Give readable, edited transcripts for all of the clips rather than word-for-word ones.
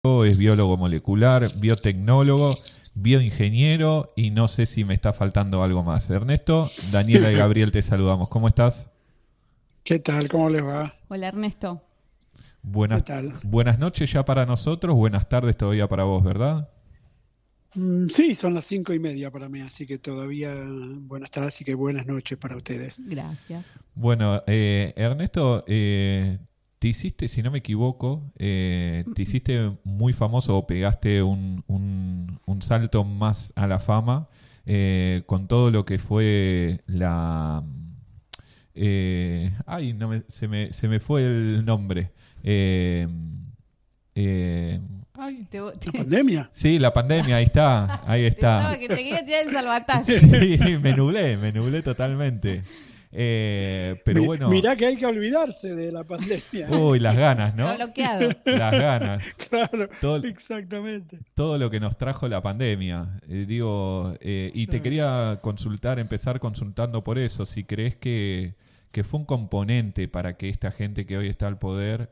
es biólogo molecular, biotecnólogo, bioingeniero y no sé si me está faltando algo más. Ernesto, Daniela y Gabriel te saludamos. ¿Cómo estás? ¿Qué tal? ¿Cómo les va? Hola Ernesto. ¿Qué Buenas, tal? buenas noches ya para nosotros, buenas tardes todavía para vos, ¿verdad? Sí, son las 5:30 para mí, así que todavía buenas tardes y que buenas noches para ustedes. Gracias. Bueno, Ernesto, te hiciste, si no me equivoco, te hiciste muy famoso o pegaste un salto más a la fama con todo lo que fue la... ay, se me fue el nombre. Eh, ay, Te, ¿La te- pandemia? sí, la pandemia, ahí está, ahí está. que te quería tirar el salvataje. Sí, me nublé totalmente. Pero bueno, Mirá que hay que olvidarse de la pandemia, ¿eh? uy, las ganas, Está ¿no? bloqueado. Las ganas. Claro, Todo, exactamente. todo lo que nos trajo la pandemia. Y te Claro. quería consultar, empezar consultando por eso, si crees que fue un componente para que esta gente que hoy está al poder,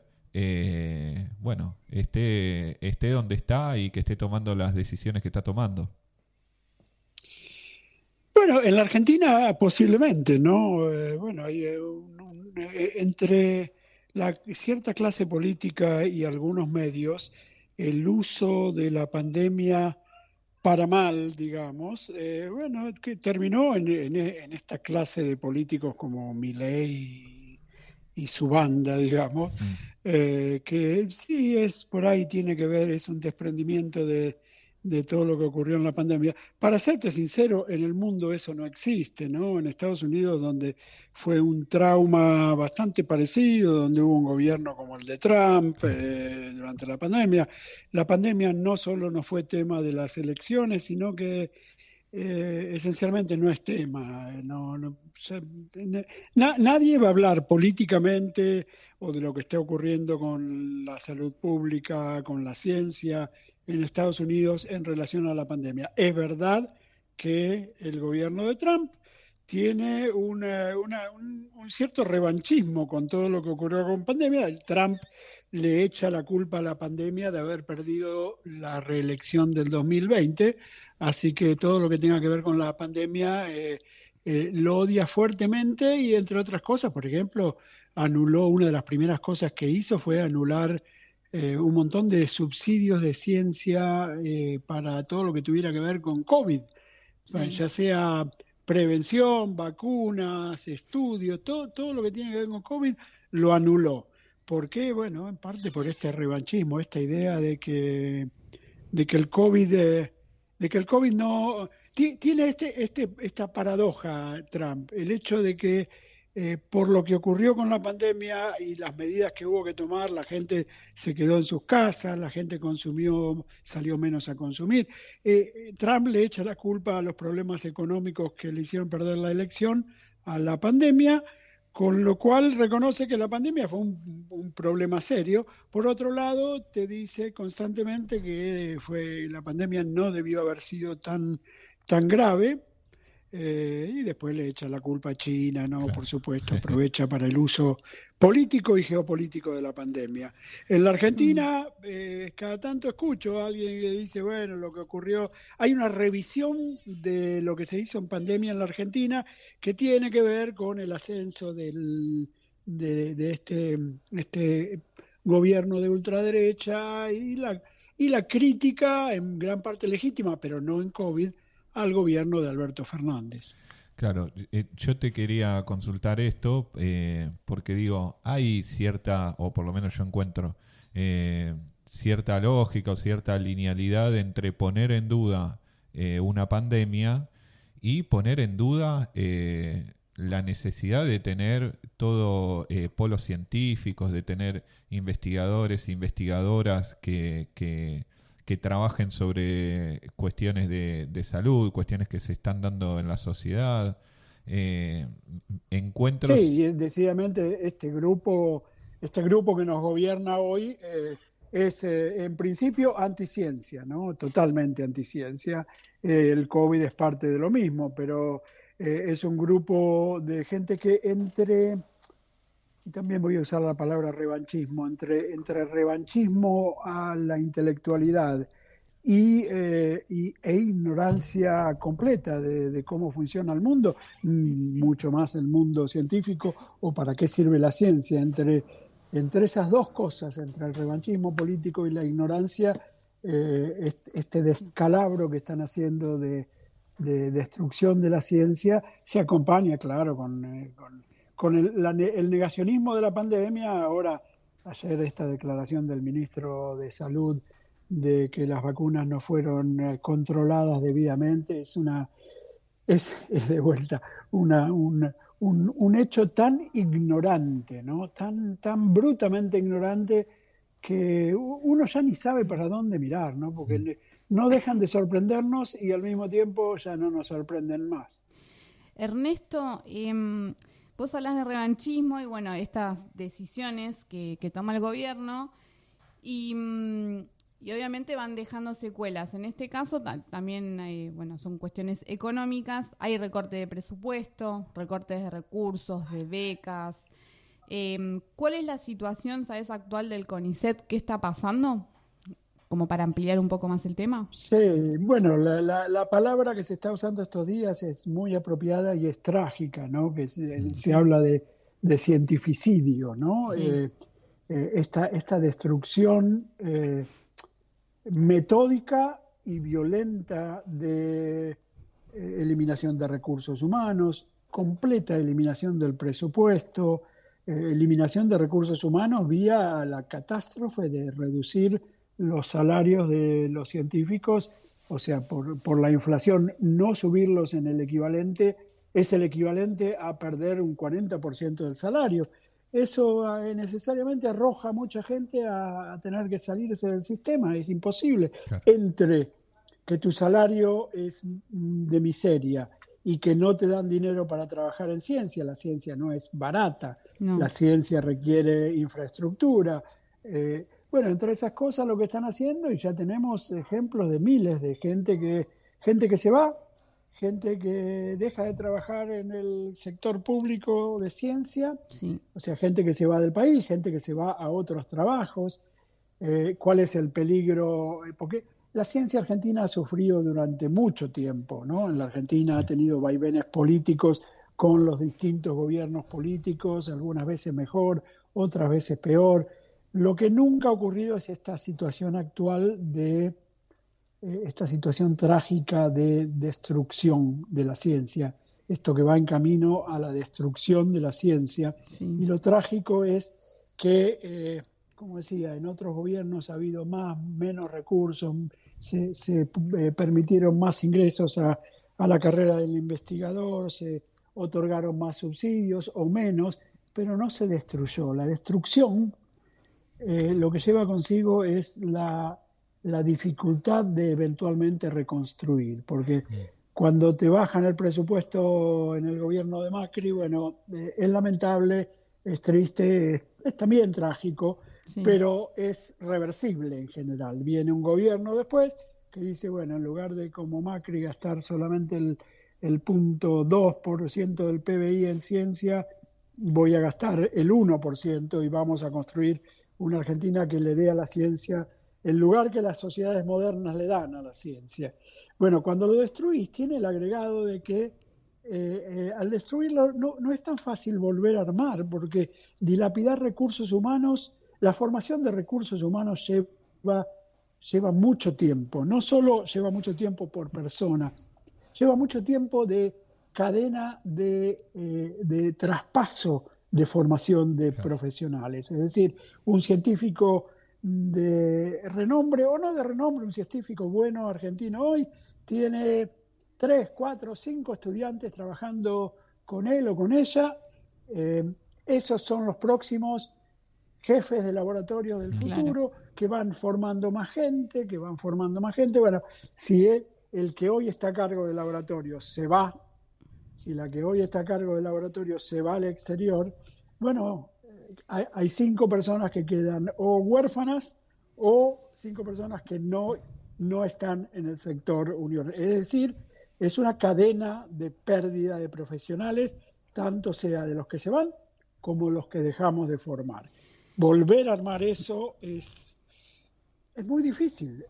bueno, esté donde está y que esté tomando las decisiones que está tomando. Bueno, en la Argentina posiblemente, ¿no? Bueno, hay entre la cierta clase política y algunos medios, el uso de la pandemia para mal, digamos, bueno, que terminó en esta clase de políticos como Milei y su banda, digamos, Mm. que sí es por ahí, tiene que ver, es un desprendimiento de todo lo que ocurrió en la pandemia. Para serte sincero, en el mundo eso no existe, ¿no? En Estados Unidos, donde fue un trauma bastante parecido, donde hubo un gobierno como el de Trump Sí. durante la pandemia no solo no fue tema de las elecciones, sino que esencialmente no es tema. Nadie va a hablar políticamente o de lo que está ocurriendo con la salud pública, con la ciencia en Estados Unidos en relación a la pandemia. Es verdad que el gobierno de Trump tiene un cierto revanchismo con todo lo que ocurrió con pandemia. El Trump le echa la culpa a la pandemia de haber perdido la reelección del 2020. Así que todo lo que tenga que ver con la pandemia lo odia fuertemente y entre otras cosas, por ejemplo, anuló, una de las primeras cosas que hizo fue anular un montón de subsidios de ciencia para todo lo que tuviera que ver con COVID. Bueno, Sí. ya sea prevención, vacunas, estudios, todo lo que tiene que ver con COVID lo anuló. ¿Por qué? Bueno, en parte por este revanchismo, esta idea de que el COVID, de que el COVID no tiene esta paradoja, Trump, el hecho de que por lo que ocurrió con la pandemia y las medidas que hubo que tomar, la gente se quedó en sus casas, la gente consumió, salió menos a consumir. Trump le echa la culpa a los problemas económicos que le hicieron perder la elección a la pandemia, con lo cual reconoce que la pandemia fue un problema serio. Por otro lado, te dice constantemente que la pandemia no debió haber sido tan grave, y después le echa la culpa a China, ¿no? Claro. Por supuesto, aprovecha para el uso político y geopolítico de la pandemia. En la Mm. Argentina, cada tanto escucho a alguien que dice, bueno, lo que ocurrió, hay una revisión de lo que se hizo en pandemia en la Argentina que tiene que ver con el ascenso de este gobierno de ultraderecha y la crítica, en gran parte legítima, pero no en COVID, al gobierno de Alberto Fernández. Claro, yo te quería consultar esto porque digo, hay cierta, o por lo menos yo encuentro, cierta lógica o cierta linealidad entre poner en duda una pandemia y poner en duda la necesidad de tener todo polos científicos, de tener investigadores e investigadoras que trabajen sobre cuestiones de salud, cuestiones que se están dando en la sociedad, eh, encuentros... Sí, decididamente este grupo que nos gobierna hoy es en principio anticiencia, ¿no? Totalmente anticiencia. El COVID es parte de lo mismo, pero es un grupo de gente que y también voy a usar la palabra revanchismo, entre revanchismo a la intelectualidad e ignorancia completa de cómo funciona el mundo, mucho más el mundo científico o para qué sirve la ciencia. Entre esas dos cosas, entre el revanchismo político y la ignorancia, este descalabro que están haciendo de destrucción de la ciencia se acompaña, claro, con el negacionismo de la pandemia. Ahora, ayer esta declaración del ministro de Salud de que las vacunas no fueron controladas debidamente, es de vuelta un hecho tan ignorante, ¿no? Tan brutamente ignorante que uno ya ni sabe para dónde mirar, ¿no? Porque no dejan de sorprendernos y al mismo tiempo ya no nos sorprenden más. Ernesto, vos hablas de revanchismo y bueno, estas decisiones que toma el gobierno y obviamente van dejando secuelas. En este caso también hay, son cuestiones económicas, hay recorte de presupuesto, recortes de recursos, de becas. ¿Cuál es la situación, sabes, actual del CONICET? ¿Qué está pasando? Como para ampliar un poco más el tema. Sí, bueno, la palabra que se está usando estos días es muy apropiada y es trágica, ¿no? Que se habla de cientificidio, ¿no? Sí. Esta destrucción metódica y violenta de eliminación de recursos humanos, completa eliminación del presupuesto, eliminación de recursos humanos vía la catástrofe de reducir los salarios de los científicos, o sea, por la inflación, no subirlos en el equivalente, es el equivalente a perder un 40% del salario. Eso necesariamente arroja a mucha gente a tener que salirse del sistema, es imposible. Claro. Entre que tu salario es de miseria y que no te dan dinero para trabajar en ciencia, la ciencia no es barata, No. La ciencia requiere infraestructura. Bueno, entre esas cosas lo que están haciendo, y ya tenemos ejemplos de miles de gente que se va, gente que deja de trabajar en el sector público de ciencia, Sí. o sea, gente que se va del país, gente que se va a otros trabajos. ¿Cuál es el peligro? Porque la ciencia argentina ha sufrido durante mucho tiempo, ¿no? En la Argentina Sí. ha tenido vaivenes políticos con los distintos gobiernos políticos, algunas veces mejor, otras veces peor. Lo que nunca ha ocurrido es esta situación actual esta situación trágica de destrucción de la ciencia, esto que va en camino a la destrucción de la ciencia. Sí. Y lo trágico es que, como decía, en otros gobiernos ha habido menos recursos, se permitieron más ingresos a la carrera del investigador, se otorgaron más subsidios o menos, pero no se destruyó. La destrucción lo que lleva consigo es la dificultad de eventualmente reconstruir, porque cuando te bajan el presupuesto en el gobierno de Macri, bueno, es lamentable, es triste, es también trágico, Sí. pero es reversible en general. Viene un gobierno después que dice, bueno, en lugar de como Macri gastar solamente el 0,2% del PBI en ciencia, voy a gastar el 1% y vamos a construir una Argentina que le dé a la ciencia el lugar que las sociedades modernas le dan a la ciencia. Bueno, cuando lo destruís tiene el agregado de que al destruirlo no es tan fácil volver a armar, porque dilapidar recursos humanos, la formación de recursos humanos lleva mucho tiempo, no solo lleva mucho tiempo por persona, lleva mucho tiempo de cadena de traspaso de formación de profesionales. Es decir, un científico de renombre o no de renombre, un científico bueno argentino hoy tiene 3, 4, 5 estudiantes trabajando con él o con ella. Esos son los próximos jefes de laboratorio del futuro, claro, que van formando más gente, Bueno, si el que hoy está a cargo del laboratorio se va, si la que hoy está a cargo del laboratorio se va al exterior, bueno, hay 5 personas que quedan o huérfanas o 5 personas que no están en el sector universitario. Es decir, es una cadena de pérdida de profesionales, tanto sea de los que se van como los que dejamos de formar. Volver a armar eso es muy difícil.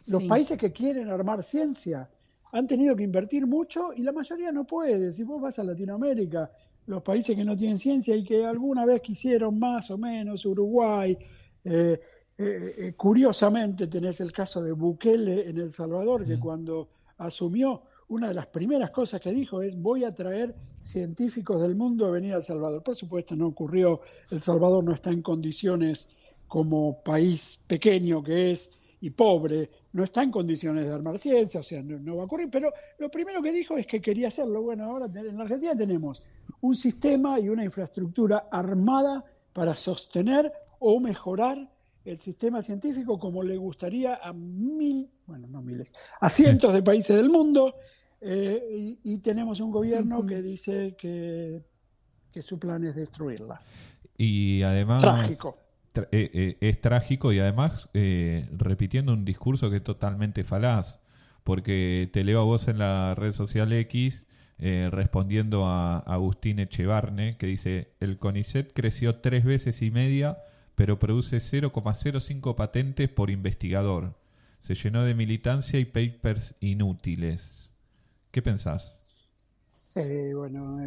Los países que quieren armar ciencia han tenido que invertir mucho y la mayoría no puede. Si vos vas a Latinoamérica, los países que no tienen ciencia y que alguna vez quisieron más o menos, Uruguay, curiosamente tenés el caso de Bukele en El Salvador, que cuando asumió, una de las primeras cosas que dijo es: voy a traer científicos del mundo a venir a El Salvador. Por supuesto no ocurrió, El Salvador no está en condiciones, como país pequeño que es y pobre, no está en condiciones de armar ciencia, o sea, no va a ocurrir, pero lo primero que dijo es que quería hacerlo. Bueno, ahora en la Argentina tenemos un sistema y una infraestructura armada para sostener o mejorar el sistema científico como le gustaría a a cientos de países del mundo, y tenemos un gobierno que dice que su plan es destruirla. Y además... Trágico. Es trágico y además repitiendo un discurso que es totalmente falaz, porque te leo a vos en la red social X respondiendo a Agustín Echevarne, que dice: el CONICET creció 3 veces y media, pero produce 0,05 patentes por investigador. Se llenó de militancia y papers inútiles. ¿Qué pensás? Sí, bueno,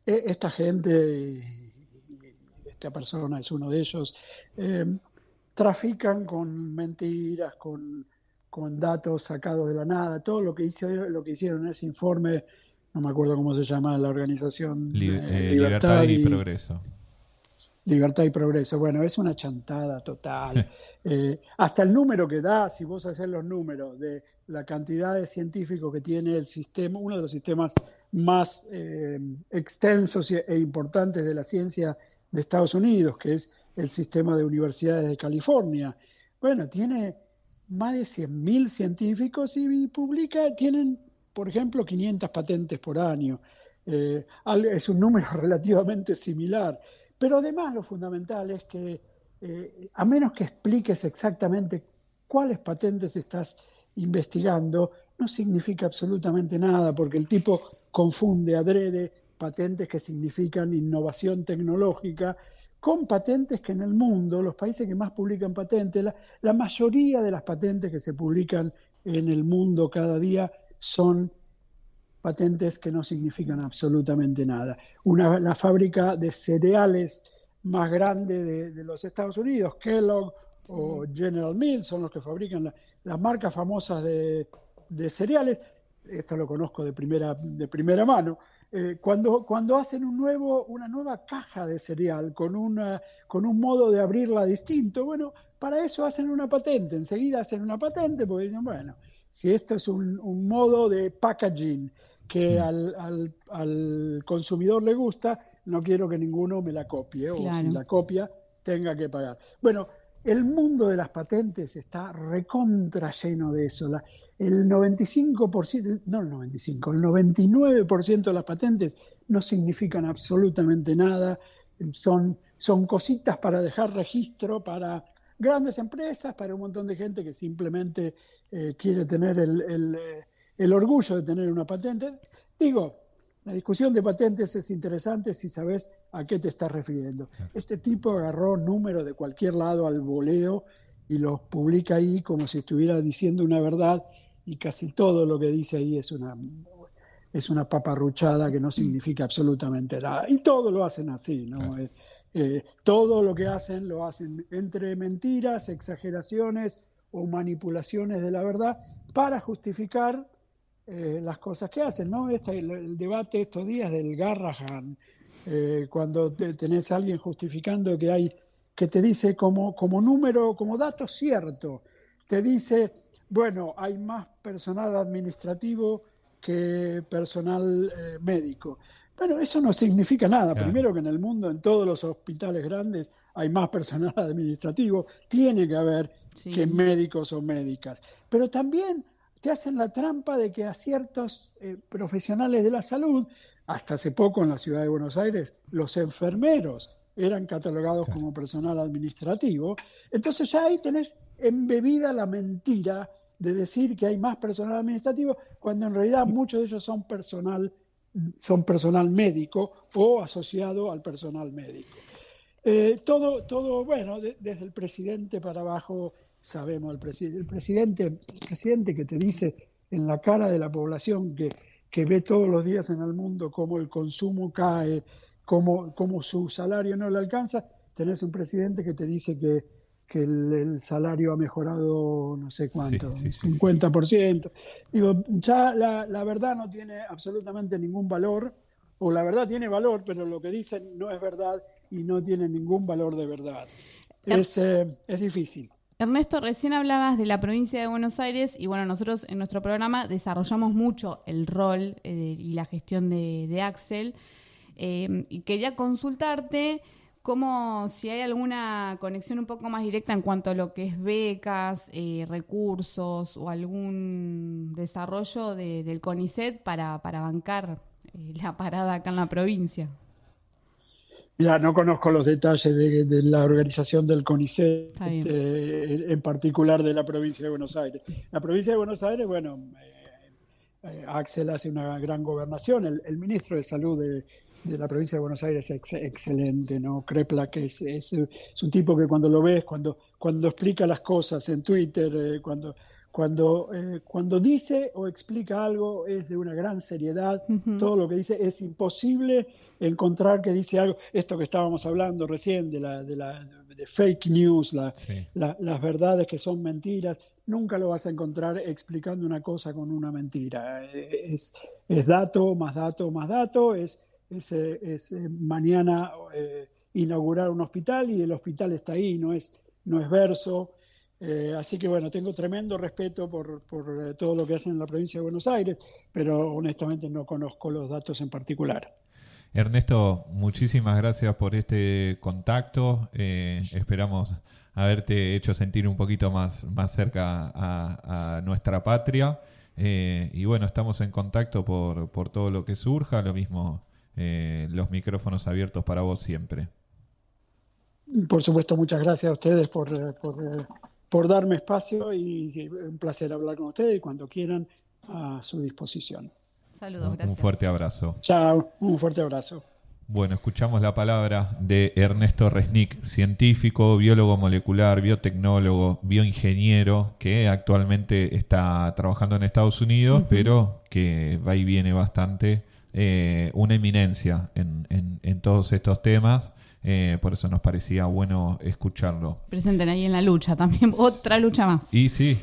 esta gente, esta persona es uno de ellos, trafican con mentiras, con datos sacados de la nada. Todo lo que hicieron en ese informe, no me acuerdo cómo se llama la organización, Libertad y Progreso. Libertad y Progreso. Bueno, es una chantada total. Hasta el número que da, si vos haces los números de la cantidad de científicos que tiene el sistema, uno de los sistemas más extensos e importantes de la ciencia de Estados Unidos, que es el sistema de universidades de California. Bueno, tiene más de 100.000 científicos y tienen, por ejemplo, 500 patentes por año. Es un número relativamente similar. Pero además lo fundamental es que, a menos que expliques exactamente cuáles patentes estás investigando, no significa absolutamente nada, porque el tipo confunde adrede patentes que significan innovación tecnológica con patentes que en el mundo, los países que más publican patentes, la mayoría de las patentes que se publican en el mundo cada día son patentes que no significan absolutamente nada. La fábrica de cereales más grande de los Estados Unidos, Kellogg o General Mills, son los que fabrican las marcas famosas de cereales. Esto lo conozco de primera mano. Cuando hacen una nueva caja de cereal con un modo de abrirla distinto, bueno, para eso hacen una patente. Enseguida hacen una patente porque dicen, bueno, si esto es un modo de packaging que al consumidor le gusta, no quiero que ninguno me la copie, o si la copia tenga que pagar. Bueno, el mundo de las patentes está recontra lleno de eso. El 95%, no el 95%, el 99% de las patentes no significan absolutamente nada. Son cositas para dejar registro para grandes empresas, para un montón de gente que simplemente quiere tener el orgullo de tener una patente. Digo, la discusión de patentes es interesante si sabes a qué te estás refiriendo. Este tipo agarró números de cualquier lado al voleo y los publica ahí como si estuviera diciendo una verdad, y casi todo lo que dice ahí es una paparruchada que no significa absolutamente nada. Y todo lo hacen así, ¿no? Todo lo que hacen lo hacen entre mentiras, exageraciones o manipulaciones de la verdad para justificar las cosas que hacen, ¿no? El debate estos días del Garrahan, cuando tenés a alguien justificando que te dice como número, como dato cierto, te dice, bueno, hay más personal administrativo que personal médico. Bueno, eso no significa nada. Claro. Primero, que en el mundo, en todos los hospitales grandes, hay más personal administrativo, tiene que haber que médicos o médicas. Pero también te hacen la trampa de que a ciertos profesionales de la salud, hasta hace poco en la ciudad de Buenos Aires, los enfermeros eran catalogados como personal administrativo. Entonces ya ahí tenés embebida la mentira de decir que hay más personal administrativo, cuando en realidad muchos de ellos son personal son personal médico o asociado al personal médico. Todo bueno, desde el presidente para abajo sabemos, el presidente que te dice en la cara de la población que ve todos los días en el mundo cómo el consumo cae, cómo su salario no le alcanza. Tenés un presidente que te dice que el salario ha mejorado no sé cuánto, Sí. 50%. Digo, ya la verdad no tiene absolutamente ningún valor, o la verdad tiene valor, pero lo que dicen no es verdad y no tiene ningún valor de verdad. Es difícil. Ernesto, recién hablabas de la provincia de Buenos Aires y bueno, nosotros en nuestro programa desarrollamos mucho el rol y la gestión de Axel, y quería consultarte cómo, si hay alguna conexión un poco más directa en cuanto a lo que es becas, recursos o algún desarrollo del CONICET para bancar la parada acá en la provincia. Mira, no conozco los detalles de la organización del CONICET, en particular de la provincia de Buenos Aires. La provincia de Buenos Aires, bueno, Axel hace una gran gobernación. El ministro de Salud de la provincia de Buenos Aires es excelente, ¿no? Krepla, que es un tipo que cuando lo ves, cuando explica las cosas en Twitter, cuando dice o explica algo es de una gran seriedad. Uh-huh. Todo lo que dice es imposible encontrar que dice algo, esto que estábamos hablando recién de fake news, las verdades que son mentiras, nunca lo vas a encontrar explicando una cosa con una mentira. Es dato, más dato, más dato, es mañana inaugurar un hospital y el hospital está ahí, no es verso. Así que bueno, tengo tremendo respeto por todo lo que hacen en la provincia de Buenos Aires, pero honestamente no conozco los datos en particular. Ernesto, muchísimas gracias por este contacto. Esperamos haberte hecho sentir un poquito más cerca a nuestra patria. Y bueno, estamos en contacto por todo lo que surja. Lo mismo, los micrófonos abiertos para vos siempre. Por supuesto, muchas gracias a ustedes por darme espacio y un placer hablar con ustedes y cuando quieran a su disposición. Saludos, gracias. Un fuerte abrazo. Chao, un fuerte abrazo. Bueno, escuchamos la palabra de Ernesto Resnick, científico, biólogo molecular, biotecnólogo, bioingeniero, que actualmente está trabajando en Estados Unidos, uh-huh, pero que va y viene bastante, una eminencia en todos estos temas. Por eso nos parecía bueno escucharlo. Presenten ahí en la lucha también, otra lucha más. Y sí.